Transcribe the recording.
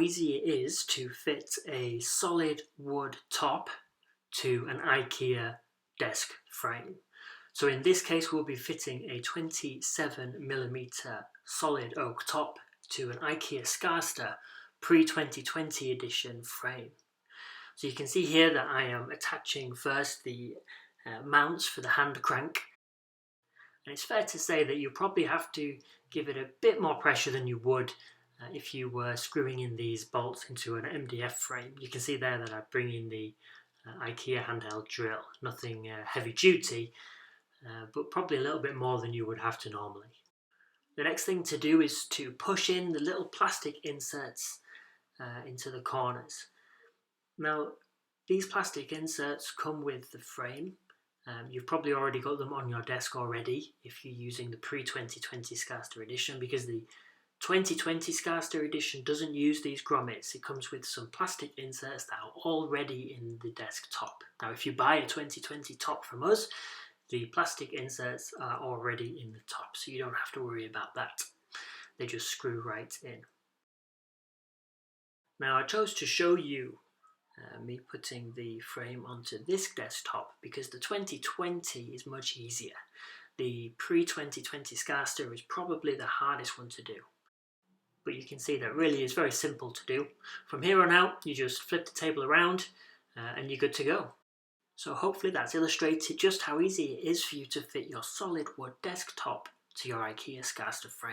Easy it is to fit a solid wood top to an Ikea desk frame. So in this case we'll be fitting a 27mm solid oak top to an Ikea Skarsta pre-2020 edition frame. So you can see here that I am attaching first the mounts for the hand crank, and it's fair to say that you probably have to give it a bit more pressure than you would if you were screwing in these bolts into an MDF frame. You can see there that I bring in the Ikea handheld drill, nothing heavy duty, but probably a little bit more than you would have to normally. The next thing to do is to push in the little plastic inserts into the corners. Now, these plastic inserts come with the frame. You've probably already got them on your desk already if you're using the pre-2020 Skarsta edition, because the 2020 Skarsta edition doesn't use these grommets. It comes with some plastic inserts that are already in the desk top. Now, if you buy a 2020 top from us, the plastic inserts are already in the top, so you don't have to worry about that. They just screw right in. Now, I chose to show you me putting the frame onto this desktop because the 2020 is much easier. The pre-2020 Skarsta is probably the hardest one to do. But you can see that really is very simple to do. From here on out, you just flip the table around and you're good to go. So hopefully that's illustrated just how easy it is for you to fit your solid wood desktop to your Ikea Skarsta frame.